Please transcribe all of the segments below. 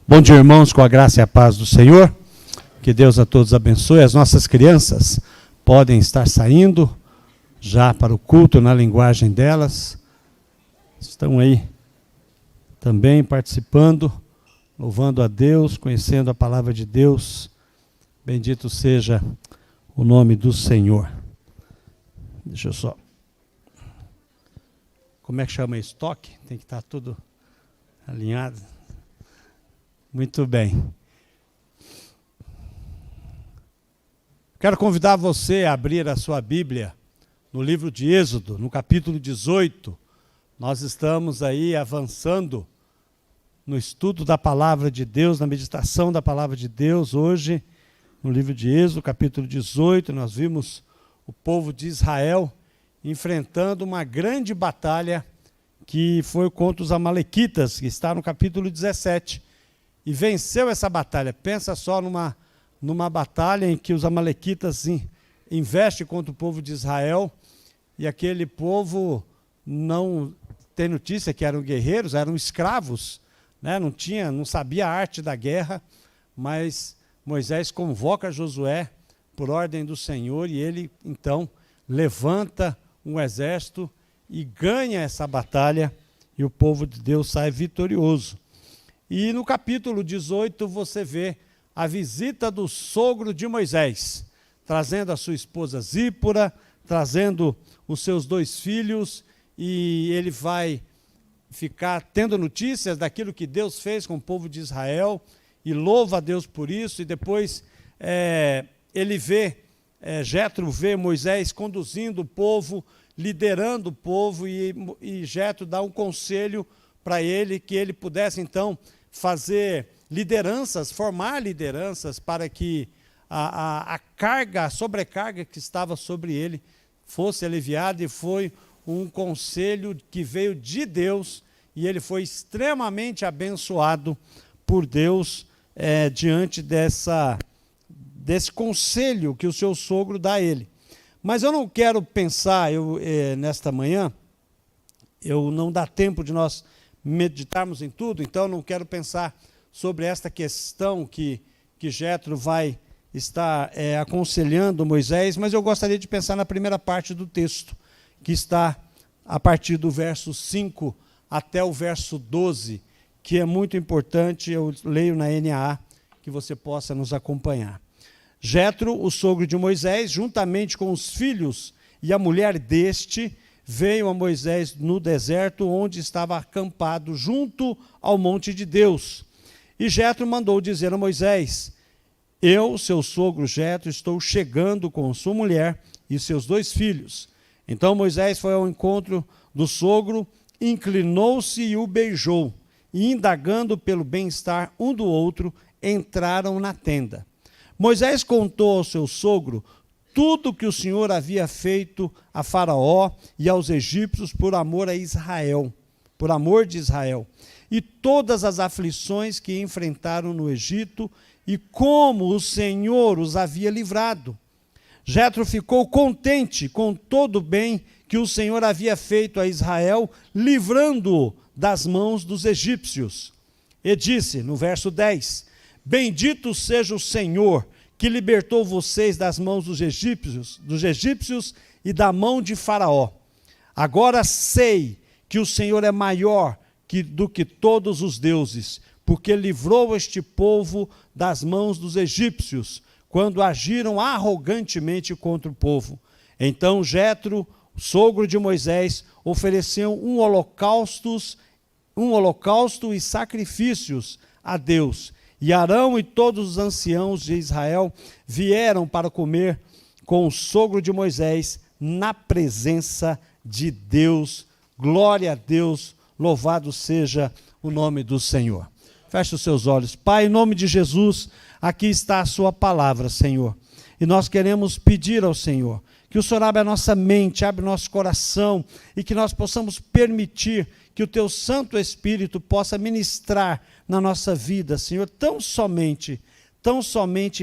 Bom dia, irmãos, com a graça e a paz do Senhor. Que Deus a todos abençoe. As nossas crianças podem estar saindo já para o culto na linguagem delas. Estão aí também participando, louvando a Deus, conhecendo a palavra de Deus. Bendito seja o nome do Senhor. Deixa eu só... Como é que chama estoque? Tem que estar tudo alinhado. Muito bem. Quero convidar você a abrir a sua Bíblia no livro de Êxodo, no capítulo 18. Nós estamos aí avançando no estudo da palavra de Deus, na meditação da palavra de Deus. Hoje, no livro de Êxodo, capítulo 18, nós vimos o povo de Israel enfrentando uma grande batalha que foi contra os amalequitas, que está no capítulo 17. E venceu essa batalha. Pensa só numa batalha em que os amalequitas investem contra o povo de Israel, e aquele povo não tem notícia que eram guerreiros, eram escravos, né? Não sabia a arte da guerra, mas Moisés convoca Josué por ordem do Senhor, e ele então levanta um exército e ganha essa batalha, e o povo de Deus sai vitorioso. E no capítulo 18 você vê a visita do sogro de Moisés, trazendo a sua esposa Zípora, trazendo os seus 2 filhos, e ele vai ficar tendo notícias daquilo que Deus fez com o povo de Israel, e louva a Deus por isso, e depois ele Jetro vê Moisés conduzindo o povo, liderando o povo, e Jetro dá um conselho para ele, que ele pudesse então fazer lideranças, formar lideranças, para que a sobrecarga que estava sobre ele fosse aliviada, e foi um conselho que veio de Deus, e ele foi extremamente abençoado por Deus diante desse conselho que o seu sogro dá a ele. Mas eu não quero pensar, nesta manhã, não dá tempo de nós meditarmos em tudo, então não quero pensar sobre esta questão que Jetro vai estar aconselhando Moisés, mas eu gostaria de pensar na primeira parte do texto, que está a partir do verso 5 até o verso 12, que é muito importante. Eu leio na NAA, que você possa nos acompanhar. Jetro, o sogro de Moisés, juntamente com os filhos e a mulher deste, veio a Moisés no deserto, onde estava acampado junto ao monte de Deus. E Jetro mandou dizer a Moisés: eu, seu sogro Jetro, estou chegando com sua mulher e seus 2 filhos. Então Moisés foi ao encontro do sogro, inclinou-se e o beijou, e indagando pelo bem-estar um do outro, entraram na tenda. Moisés contou ao seu sogro tudo que o Senhor havia feito a Faraó e aos egípcios por amor de Israel, e todas as aflições que enfrentaram no Egito, e como o Senhor os havia livrado. Jetro ficou contente com todo o bem que o Senhor havia feito a Israel, livrando-o das mãos dos egípcios. E disse, no verso 10, bendito seja o Senhor, que libertou vocês das mãos dos egípcios e da mão de Faraó. Agora sei que o Senhor é maior do que todos os deuses, porque livrou este povo das mãos dos egípcios, quando agiram arrogantemente contra o povo. Então Jetro, sogro de Moisés, ofereceu um holocausto e sacrifícios a Deus. E Arão e todos os anciãos de Israel vieram para comer com o sogro de Moisés na presença de Deus. Glória a Deus, louvado seja o nome do Senhor. Feche os seus olhos. Pai, em nome de Jesus, aqui está a sua palavra, Senhor. E nós queremos pedir ao Senhor que o Senhor abra a nossa mente, abra o nosso coração, e que nós possamos permitir que o teu Santo Espírito possa ministrar na nossa vida, Senhor. Tão somente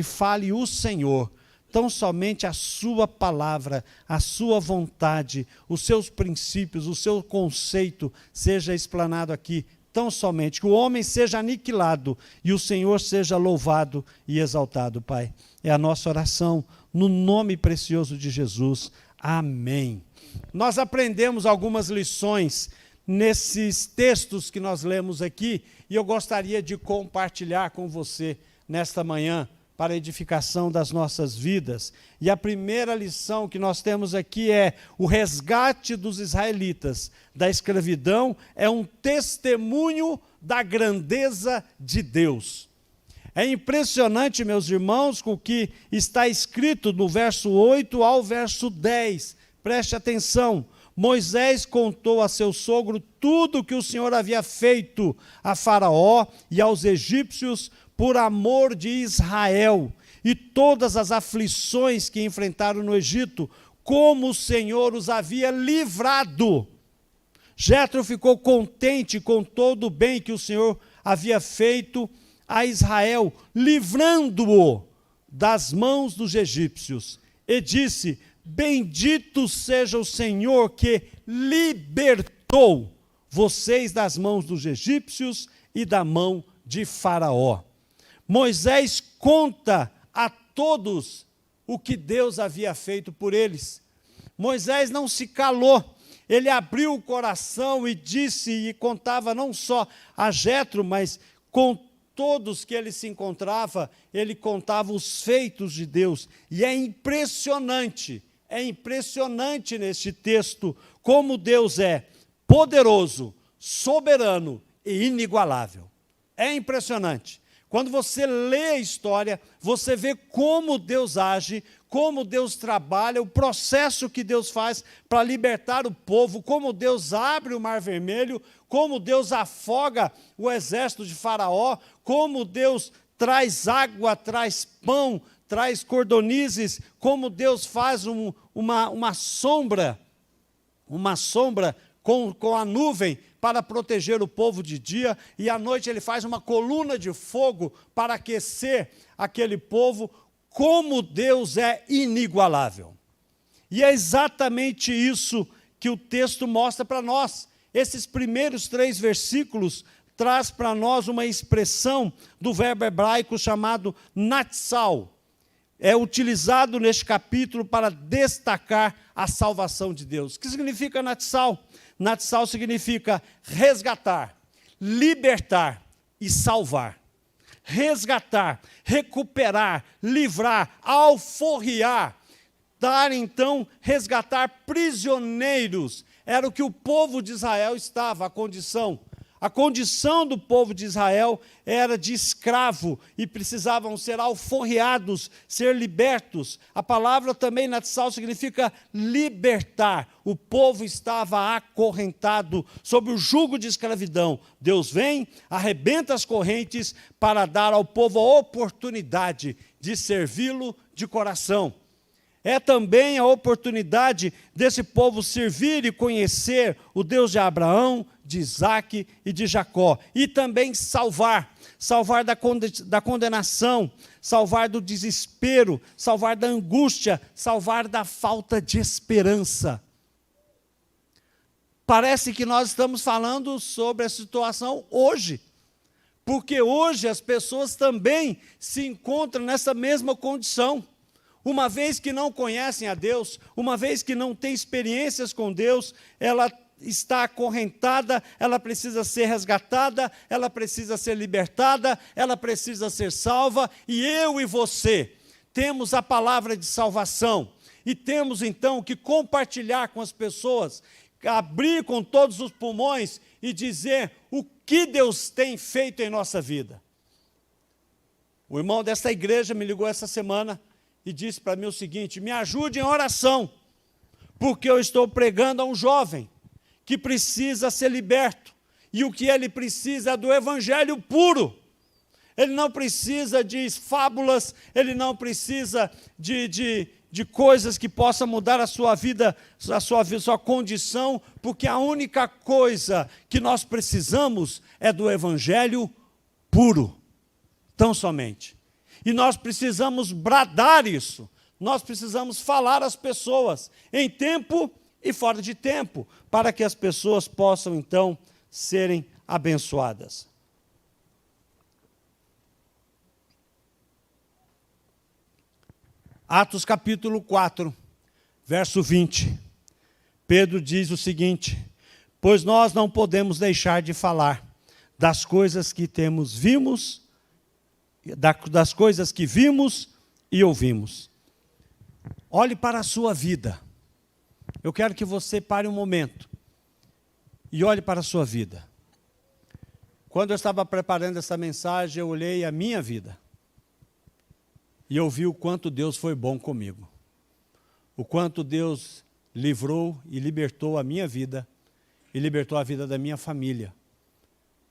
fale o Senhor, tão somente a sua palavra, a sua vontade, os seus princípios, o seu conceito seja explanado aqui tão somente, que o homem seja aniquilado e o Senhor seja louvado e exaltado, Pai. É a nossa oração, no nome precioso de Jesus. Amém. Nós aprendemos algumas lições nesses textos que nós lemos aqui, e eu gostaria de compartilhar com você nesta manhã, para a edificação das nossas vidas. E a primeira lição que nós temos aqui é: o resgate dos israelitas da escravidão é um testemunho da grandeza de Deus. É impressionante, meus irmãos, com o que está escrito no verso 8 ao verso 10. Preste atenção. Moisés contou a seu sogro tudo o que o Senhor havia feito a Faraó e aos egípcios por amor de Israel, e todas as aflições que enfrentaram no Egito, como o Senhor os havia livrado. Jétro ficou contente com todo o bem que o Senhor havia feito a Israel, livrando-o das mãos dos egípcios, e disse: bendito seja o Senhor que libertou vocês das mãos dos egípcios e da mão de Faraó. Moisés conta a todos o que Deus havia feito por eles. Moisés não se calou, ele abriu o coração e disse, e contava não só a Jétro, mas com todos que ele se encontrava, ele contava os feitos de Deus. E é impressionante neste texto como Deus é poderoso, soberano e inigualável. É impressionante. Quando você lê a história, você vê como Deus age, como Deus trabalha, o processo que Deus faz para libertar o povo, como Deus abre o Mar Vermelho, como Deus afoga o exército de Faraó, como Deus traz água, traz pão, traz cordonizes, como Deus faz uma sombra com a nuvem para proteger o povo de dia, e à noite ele faz uma coluna de fogo para aquecer aquele povo. Como Deus é inigualável. E é exatamente isso que o texto mostra para nós. Esses primeiros 3 versículos traz para nós uma expressão do verbo hebraico chamado natsal. É utilizado neste capítulo para destacar a salvação de Deus. O que significa natsal? Natsal significa resgatar, libertar e salvar. Resgatar, recuperar, livrar, alforriar, dar então, resgatar prisioneiros. Era o que o povo de Israel estava, a condição. A condição do povo de Israel era de escravo e precisavam ser alforriados, ser libertos. A palavra também, natsal, significa libertar. O povo estava acorrentado sob o jugo de escravidão. Deus vem, arrebenta as correntes para dar ao povo a oportunidade de servi-lo de coração. É também a oportunidade desse povo servir e conhecer o Deus de Abraão, de Isaque e de Jacó. E também salvar da condenação, salvar do desespero, salvar da angústia, salvar da falta de esperança. Parece que nós estamos falando sobre a situação hoje, porque hoje as pessoas também se encontram nessa mesma condição. Uma vez que não conhecem a Deus, uma vez que não têm experiências com Deus, ela está acorrentada, ela precisa ser resgatada, ela precisa ser libertada, ela precisa ser salva, e eu e você temos a palavra de salvação, e temos então que compartilhar com as pessoas, abrir com todos os pulmões e dizer o que Deus tem feito em nossa vida. O irmão desta igreja me ligou essa semana e disse para mim o seguinte: me ajude em oração, porque eu estou pregando a um jovem que precisa ser liberto, e o que ele precisa é do evangelho puro. Ele não precisa de fábulas, ele não precisa de coisas que possam mudar a sua vida, a sua condição, porque a única coisa que nós precisamos é do evangelho puro, tão somente. E nós precisamos bradar isso, nós precisamos falar às pessoas, em tempo e fora de tempo, para que as pessoas possam, então, serem abençoadas. Atos capítulo 4, verso 20. Pedro diz o seguinte: pois nós não podemos deixar de falar das coisas que das coisas que vimos e ouvimos. Olhe para a sua vida. Eu quero que você pare um momento e olhe para a sua vida. Quando eu estava preparando essa mensagem, eu olhei a minha vida e eu vi o quanto Deus foi bom comigo. O quanto Deus livrou e libertou a minha vida e libertou a vida da minha família.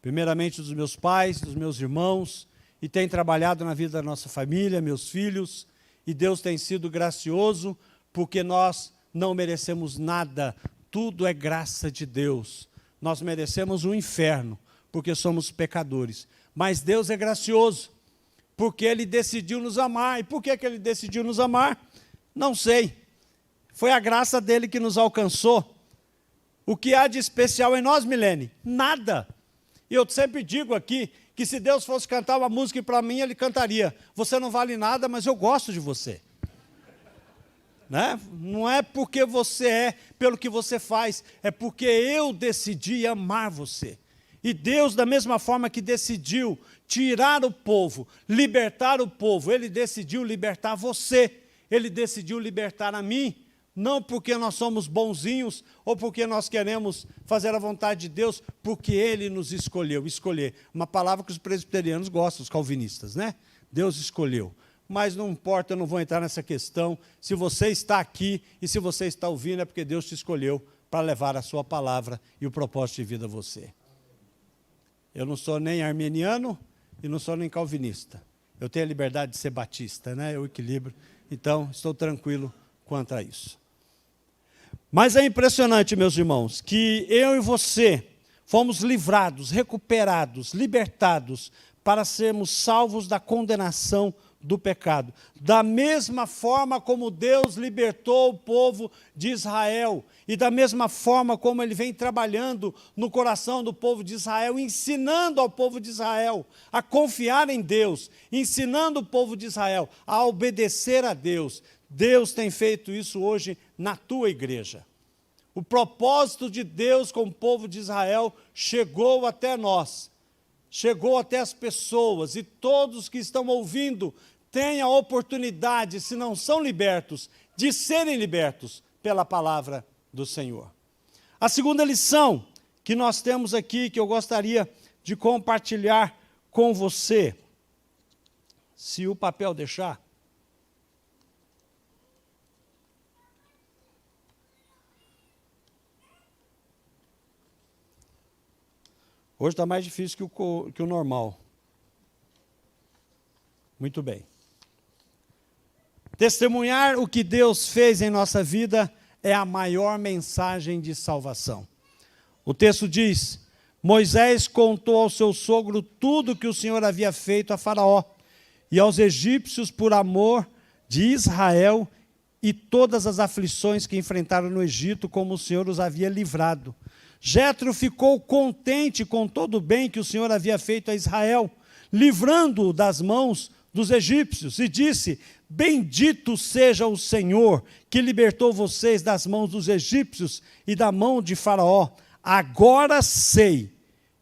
Primeiramente dos meus pais, dos meus irmãos, e tem trabalhado na vida da nossa família, meus filhos, e Deus tem sido gracioso, porque nós não merecemos nada, tudo é graça de Deus. Nós merecemos o inferno, porque somos pecadores. Mas Deus é gracioso, porque Ele decidiu nos amar. E por que Ele decidiu nos amar? Não sei. Foi a graça dEle que nos alcançou. O que há de especial em nós, Milene? Nada. E eu sempre digo aqui, que se Deus fosse cantar uma música para mim, Ele cantaria: você não vale nada, mas eu gosto de você. Né? Não é porque você é, pelo que você faz, é porque eu decidi amar você. E Deus, da mesma forma que decidiu tirar o povo, libertar o povo, Ele decidiu libertar você, Ele decidiu libertar a mim. Não porque nós somos bonzinhos ou porque nós queremos fazer a vontade de Deus, porque Ele nos escolheu. Escolher, uma palavra que os presbiterianos gostam, os calvinistas, né? Deus escolheu. Mas não importa, eu não vou entrar nessa questão. Se você está aqui e se você está ouvindo, é porque Deus te escolheu para levar a sua palavra e o propósito de vida a você. Eu não sou nem arminiano e não sou nem calvinista. Eu tenho a liberdade de ser batista, né? Eu equilibro. Então, estou tranquilo quanto a isso. Mas é impressionante, meus irmãos, que eu e você fomos livrados, recuperados, libertados para sermos salvos da condenação do pecado. Da mesma forma como Deus libertou o povo de Israel e da mesma forma como Ele vem trabalhando no coração do povo de Israel, ensinando ao povo de Israel a confiar em Deus, ensinando o povo de Israel a obedecer a Deus. Deus tem feito isso hoje na tua igreja. O propósito de Deus com o povo de Israel chegou até nós, chegou até as pessoas, e todos que estão ouvindo têm a oportunidade, se não são libertos, de serem libertos pela palavra do Senhor. A segunda lição que nós temos aqui, que eu gostaria de compartilhar com você, se o papel deixar. Hoje está mais difícil que o normal. Muito bem. Testemunhar o que Deus fez em nossa vida é a maior mensagem de salvação. O texto diz: Moisés contou ao seu sogro tudo que o Senhor havia feito a Faraó e aos egípcios por amor de Israel e todas as aflições que enfrentaram no Egito, como o Senhor os havia livrado. Jetro ficou contente com todo o bem que o Senhor havia feito a Israel, livrando-o das mãos dos egípcios, e disse: bendito seja o Senhor, que libertou vocês das mãos dos egípcios e da mão de Faraó. Agora sei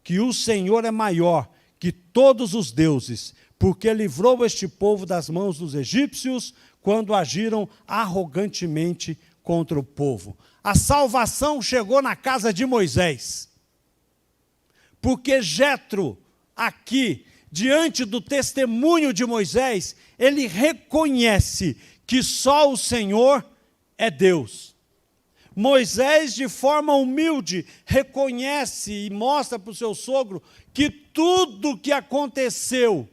que o Senhor é maior que todos os deuses, porque livrou este povo das mãos dos egípcios, quando agiram arrogantemente contra o povo. A salvação chegou na casa de Moisés, porque Jetro, aqui, diante do testemunho de Moisés, ele reconhece que só o Senhor é Deus. Moisés, de forma humilde, reconhece e mostra para o seu sogro que tudo que aconteceu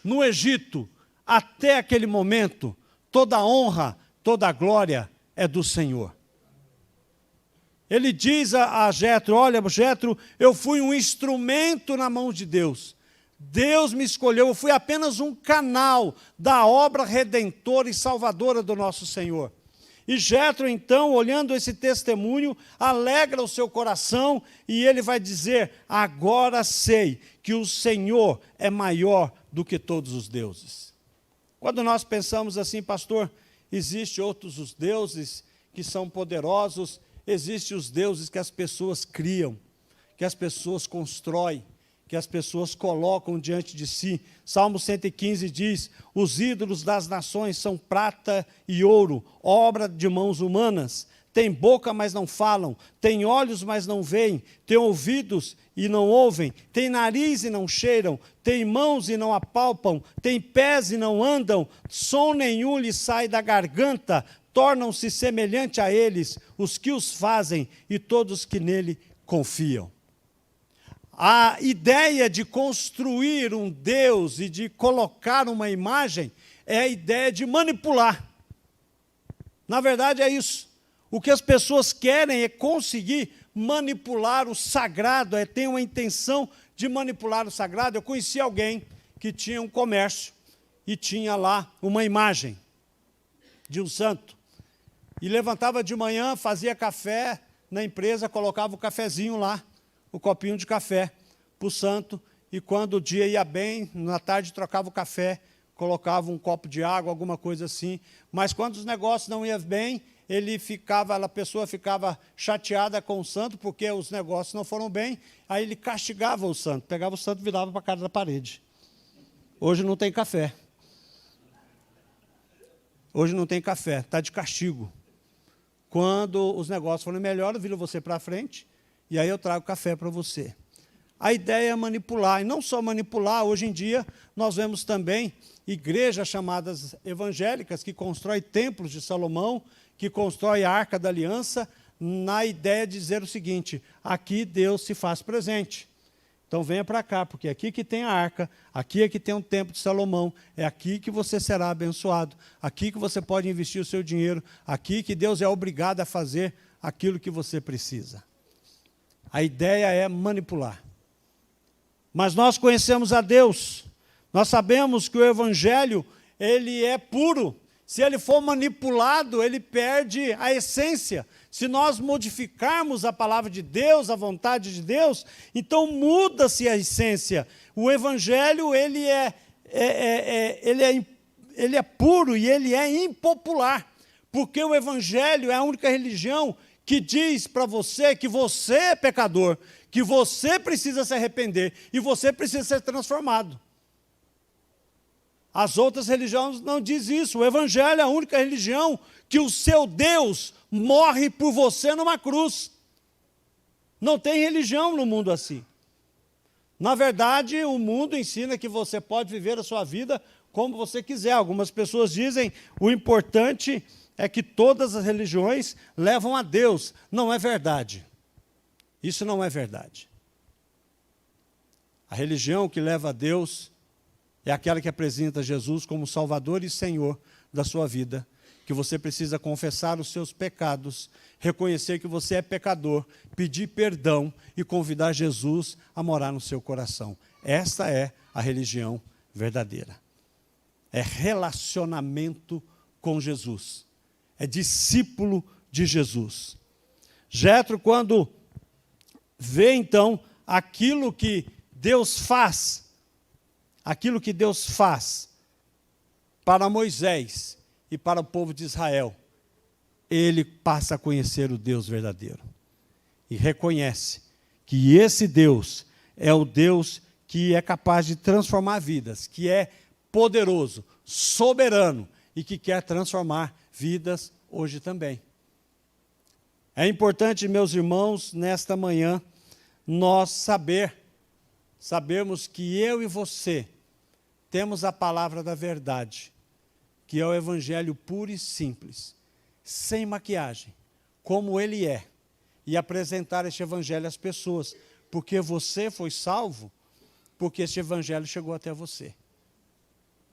no Egito, até aquele momento, toda a honra, toda a glória é do Senhor. Ele diz a Jetro: olha, Jetro, eu fui um instrumento na mão de Deus. Deus me escolheu, eu fui apenas um canal da obra redentora e salvadora do nosso Senhor. E Jétro, então, olhando esse testemunho, alegra o seu coração e ele vai dizer: agora sei que o Senhor é maior do que todos os deuses. Quando nós pensamos assim, pastor, existem outros os deuses que são poderosos, existem os deuses que as pessoas criam, que as pessoas constroem, que as pessoas colocam diante de si. Salmo 115 diz: os ídolos das nações são prata e ouro, obra de mãos humanas. Tem boca, mas não falam, tem olhos, mas não veem, tem ouvidos e não ouvem, tem nariz e não cheiram, tem mãos e não apalpam, tem pés e não andam, som nenhum lhes sai da garganta, tornam-se semelhante a eles os que os fazem e todos que nele confiam. A ideia de construir um Deus e de colocar uma imagem é a ideia de manipular. Na verdade é isso. O que as pessoas querem é conseguir manipular o sagrado, tem uma intenção de manipular o sagrado. Eu conheci alguém que tinha um comércio e tinha lá uma imagem de um santo. E levantava de manhã, fazia café na empresa, colocava o cafezinho lá, o copinho de café para o santo, e quando o dia ia bem, na tarde trocava o café, colocava um copo de água, alguma coisa assim. Mas quando os negócios não iam bem, a pessoa ficava chateada com o santo, porque os negócios não foram bem, aí ele castigava o santo, pegava o santo e virava para a cara da parede. Hoje não tem café. Hoje não tem café, está de castigo. Quando os negócios forem melhores, eu viro você para frente, e aí eu trago café para você. A ideia é manipular, e não só manipular. Hoje em dia nós vemos também igrejas chamadas evangélicas que constroem templos de Salomão, que constroem a Arca da Aliança, na ideia de dizer o seguinte: aqui Deus se faz presente. Então venha para cá, porque aqui que tem a arca, aqui é que tem um templo de Salomão, é aqui que você será abençoado, aqui que você pode investir o seu dinheiro, aqui que Deus é obrigado a fazer aquilo que você precisa. A ideia é manipular. Mas nós conhecemos a Deus, nós sabemos que o Evangelho, ele é puro. Se ele for manipulado, ele perde a essência. Se nós modificarmos a palavra de Deus, a vontade de Deus, então muda-se a essência. O Evangelho, ele é puro e ele é impopular, porque o Evangelho é a única religião que diz para você que você é pecador, que você precisa se arrepender e você precisa ser transformado. As outras religiões não dizem isso. O Evangelho é a única religião que o seu Deus morre por você numa cruz. Não tem religião no mundo assim. Na verdade, o mundo ensina que você pode viver a sua vida como você quiser. Algumas pessoas dizem o importante é que todas as religiões levam a Deus. Não é verdade. Isso não é verdade. A religião que leva a Deus é aquela que apresenta Jesus como Salvador e Senhor da sua vida, que você precisa confessar os seus pecados, reconhecer que você é pecador, pedir perdão e convidar Jesus a morar no seu coração. Essa é a religião verdadeira. É relacionamento com Jesus. É discípulo de Jesus. Jétro, quando vê então aquilo que Deus faz para Moisés e para o povo de Israel, ele passa a conhecer o Deus verdadeiro. E reconhece que esse Deus é o Deus que é capaz de transformar vidas, que é poderoso, soberano e que quer transformar vidas hoje também. É importante, meus irmãos, nesta manhã, nós sabermos que eu e você temos a palavra da verdade, que é o Evangelho puro e simples, sem maquiagem, como ele é, e apresentar este Evangelho às pessoas, porque você foi salvo, porque este Evangelho chegou até você.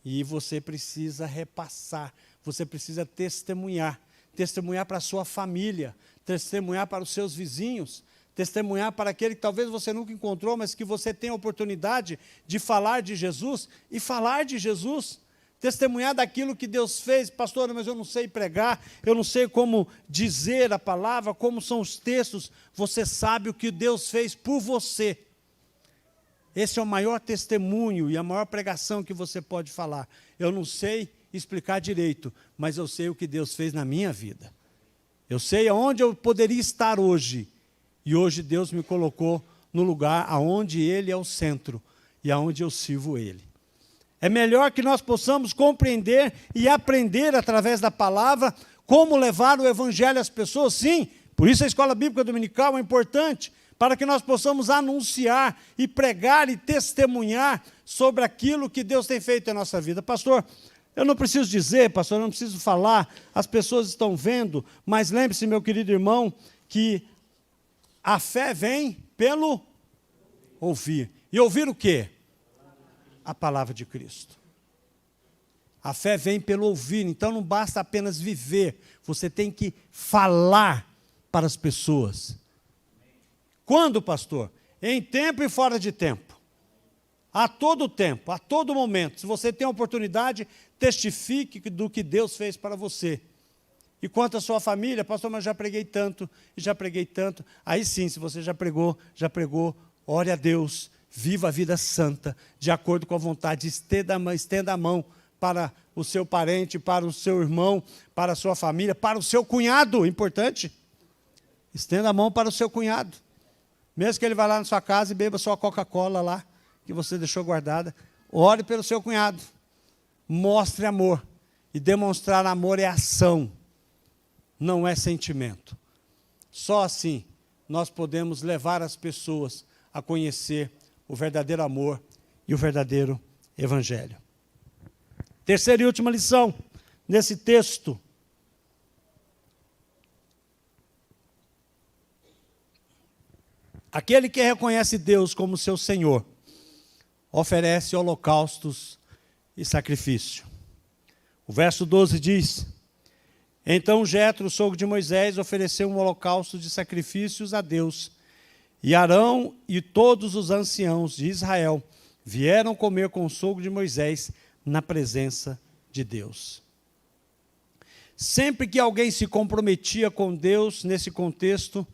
E você precisa repassar, você precisa testemunhar para a sua família, testemunhar para os seus vizinhos, testemunhar para aquele que talvez você nunca encontrou, mas que você tem a oportunidade de falar de Jesus, e falar de Jesus, testemunhar daquilo que Deus fez. Pastor, mas eu não sei pregar, eu não sei como dizer a palavra, como são os textos. Você sabe o que Deus fez por você. Esse é o maior testemunho e a maior pregação que você pode falar. Eu não sei explicar direito, mas eu sei o que Deus fez na minha vida. Eu sei aonde eu poderia estar hoje. E hoje Deus me colocou no lugar aonde Ele é o centro e aonde eu sirvo Ele. É melhor que nós possamos compreender e aprender através da palavra como levar o evangelho às pessoas. Sim, por isso a escola bíblica dominical é importante, para que nós possamos anunciar e pregar e testemunhar sobre aquilo que Deus tem feito em nossa vida. Pastor, eu não preciso dizer, pastor, eu não preciso falar, as pessoas estão vendo, mas lembre-se, meu querido irmão, que a fé vem pelo ouvir. E ouvir o quê? A palavra de Cristo. A fé vem pelo ouvir, então não basta apenas viver, você tem que falar para as pessoas. Quando, pastor? Em tempo e fora de tempo. A todo tempo, a todo momento. Se você tem a oportunidade, testifique do que Deus fez para você. E quanto à sua família, pastor, mas já preguei tanto, e já preguei tanto. Aí sim, se você já pregou, ore a Deus, viva a vida santa, de acordo com a vontade, estenda a mão para o seu parente, para o seu irmão, para a sua família, para o seu cunhado, importante. Estenda a mão para o seu cunhado. Mesmo que ele vá lá na sua casa e beba sua Coca-Cola lá, que você deixou guardada, ore pelo seu cunhado. Mostre amor. E demonstrar amor é ação, não é sentimento. Só assim nós podemos levar as pessoas a conhecer o verdadeiro amor e o verdadeiro evangelho. Terceira e última lição nesse texto. Aquele que reconhece Deus como seu Senhor, oferece holocaustos e sacrifício. O verso 12 diz: então Jetro, sogro de Moisés, ofereceu um holocausto de sacrifícios a Deus. E Arão e todos os anciãos de Israel vieram comer com o sogro de Moisés na presença de Deus. Sempre que alguém se comprometia com Deus, nesse contexto,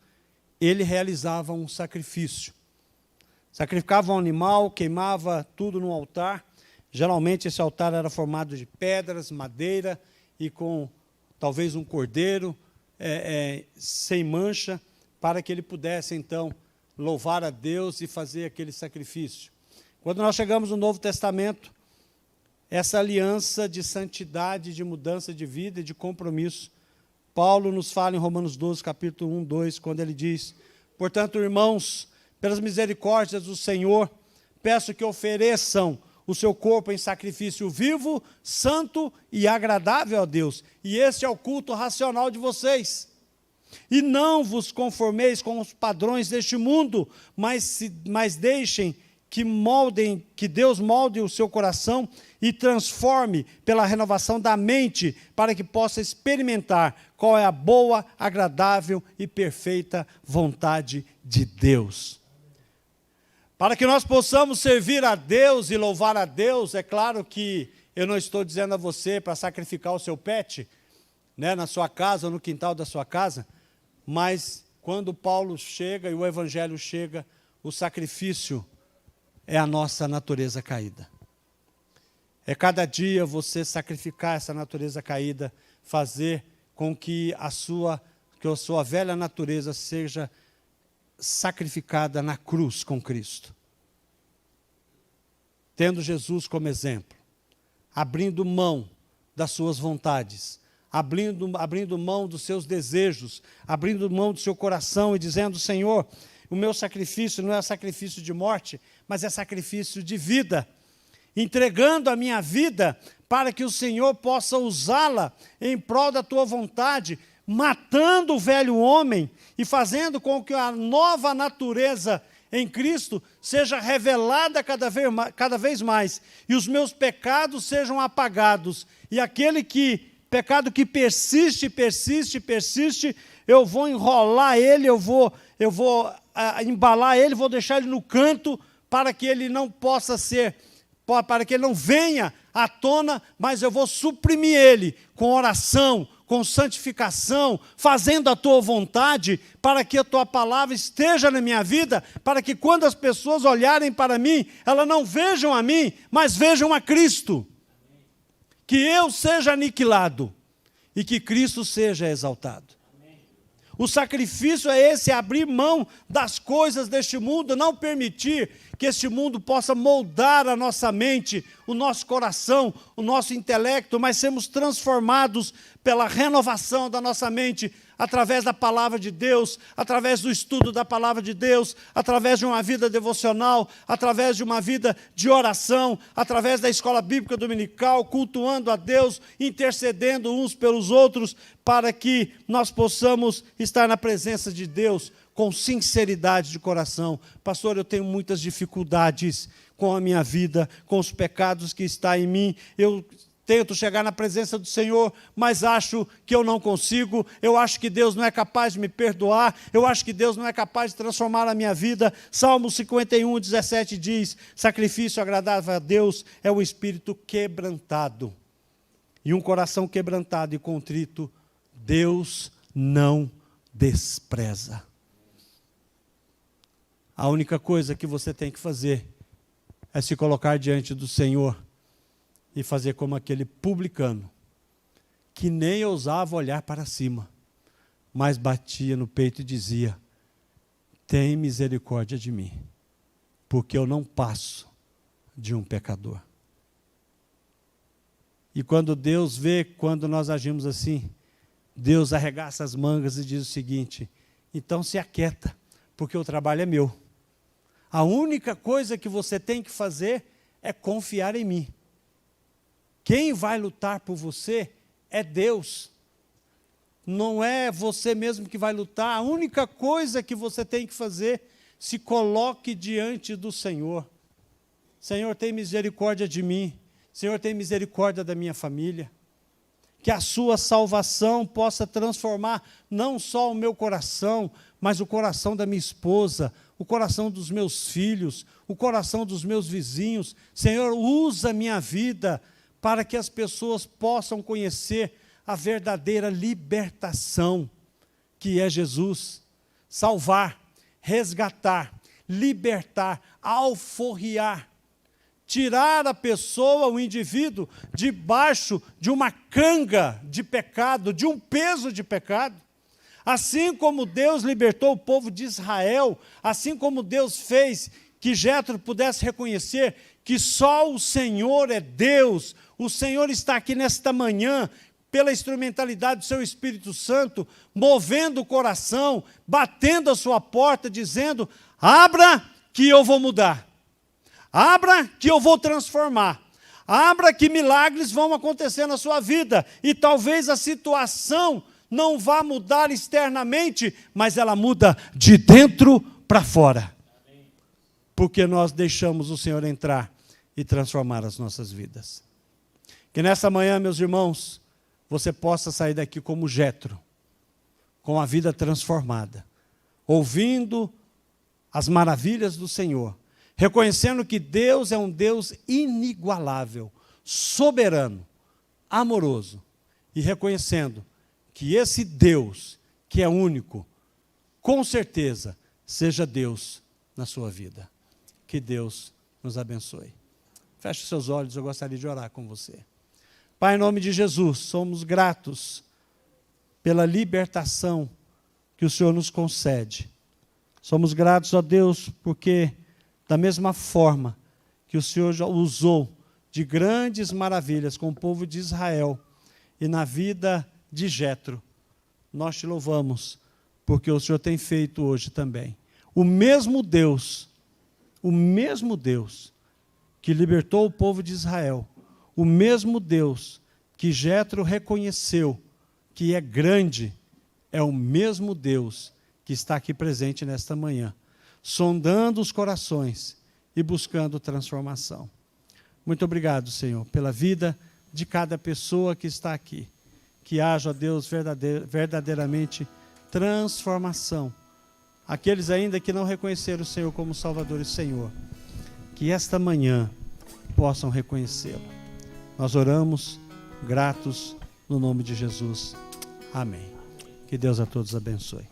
ele realizava um sacrifício. Sacrificava um animal, queimava tudo no altar. Geralmente esse altar era formado de pedras, madeira e com talvez um cordeiro sem mancha, para que ele pudesse então louvar a Deus e fazer aquele sacrifício. Quando nós chegamos no Novo Testamento, essa aliança de santidade, de mudança de vida e de compromisso, Paulo nos fala em Romanos 12, capítulo 1, 2, quando ele diz: portanto, irmãos, pelas misericórdias do Senhor, peço que ofereçam o seu corpo em sacrifício vivo, santo e agradável a Deus. E este é o culto racional de vocês. E não vos conformeis com os padrões deste mundo, mas deixem que Deus molde o seu coração e transforme pela renovação da mente, para que possa experimentar qual é a boa, agradável e perfeita vontade de Deus. Para que nós possamos servir a Deus e louvar a Deus, é claro que eu não estou dizendo a você para sacrificar o seu pet, né, na sua casa ou no quintal da sua casa, mas quando Paulo chega e o Evangelho chega, o sacrifício é a nossa natureza caída. É cada dia você sacrificar essa natureza caída, fazer com que a sua velha natureza seja sacrificada na cruz com Cristo. Tendo Jesus como exemplo, abrindo mão das suas vontades, abrindo mão dos seus desejos, abrindo mão do seu coração e dizendo: Senhor, o meu sacrifício não é sacrifício de morte, mas é sacrifício de vida. Entregando a minha vida para que o Senhor possa usá-la em prol da tua vontade, matando o velho homem e fazendo com que a nova natureza em Cristo seja revelada cada vez mais, e os meus pecados sejam apagados, e pecado que persiste, eu vou enrolar ele, eu vou embalar ele, vou deixar ele no canto, para que ele não possa ser para que ele não venha à tona, mas eu vou suprimir ele com oração, com santificação, fazendo a tua vontade, para que a tua palavra esteja na minha vida, para que quando as pessoas olharem para mim, elas não vejam a mim, mas vejam a Cristo. Que eu seja aniquilado e que Cristo seja exaltado. O sacrifício é esse, abrir mão das coisas deste mundo, não permitir que este mundo possa moldar a nossa mente, o nosso coração, o nosso intelecto, mas sermos transformados pela renovação da nossa mente, através da palavra de Deus, através do estudo da palavra de Deus, através de uma vida devocional, através de uma vida de oração, através da escola bíblica dominical, cultuando a Deus, intercedendo uns pelos outros, para que nós possamos estar na presença de Deus com sinceridade de coração. Pastor, eu tenho muitas dificuldades com a minha vida, com os pecados que estão em mim. Eu tento chegar na presença do Senhor, mas acho que eu não consigo. Eu acho que Deus não é capaz de me perdoar. Eu acho que Deus não é capaz de transformar a minha vida. Salmo 51, 17 diz: sacrifício agradável a Deus é o espírito quebrantado. E um coração quebrantado e contrito, Deus não despreza. A única coisa que você tem que fazer é se colocar diante do Senhor e fazer como aquele publicano, que nem ousava olhar para cima, mas batia no peito e dizia: tem misericórdia de mim, porque eu não passo de um pecador. E quando Deus vê, quando nós agimos assim, Deus arregaça as mangas e diz o seguinte: então se aquieta, porque o trabalho é meu. A única coisa que você tem que fazer é confiar em mim. Quem vai lutar por você é Deus. Não é você mesmo que vai lutar. A única coisa que você tem que fazer, se coloque diante do Senhor. Senhor, tem misericórdia de mim. Senhor, tem misericórdia da minha família. Que a sua salvação possa transformar não só o meu coração, mas o coração da minha esposa, o coração dos meus filhos, o coração dos meus vizinhos. Senhor, usa a minha vida para que as pessoas possam conhecer a verdadeira libertação, que é Jesus. Salvar, resgatar, libertar, alforriar, tirar a pessoa, o indivíduo, debaixo de uma canga de pecado, de um peso de pecado. Assim como Deus libertou o povo de Israel, assim como Deus fez que Jétro pudesse reconhecer que só o Senhor é Deus. O Senhor está aqui nesta manhã, pela instrumentalidade do seu Espírito Santo, movendo o coração, batendo a sua porta, dizendo: abra que eu vou mudar. Abra que eu vou transformar. Abra que milagres vão acontecer na sua vida. E talvez a situação não vá mudar externamente, mas ela muda de dentro para fora. Porque nós deixamos o Senhor entrar e transformar as nossas vidas. Que nessa manhã, meus irmãos, você possa sair daqui como Jétro, com a vida transformada, ouvindo as maravilhas do Senhor, reconhecendo que Deus é um Deus inigualável, soberano, amoroso, e reconhecendo que esse Deus, que é único, com certeza, seja Deus na sua vida. Que Deus nos abençoe. Feche seus olhos, eu gostaria de orar com você. Pai, em nome de Jesus, somos gratos pela libertação que o Senhor nos concede. Somos gratos a Deus porque, da mesma forma que o Senhor já usou de grandes maravilhas com o povo de Israel e na vida de Jétro, nós te louvamos, porque o Senhor tem feito hoje também. O mesmo Deus que libertou o povo de Israel, o mesmo Deus que Jétro reconheceu que é grande, é o mesmo Deus que está aqui presente nesta manhã, sondando os corações e buscando transformação. Muito obrigado, Senhor, pela vida de cada pessoa que está aqui. Que haja, ó Deus, verdadeiramente transformação. Aqueles ainda que não reconheceram o Senhor como Salvador e Senhor, que esta manhã possam reconhecê-lo. Nós oramos gratos no nome de Jesus. Amém. Que Deus a todos abençoe.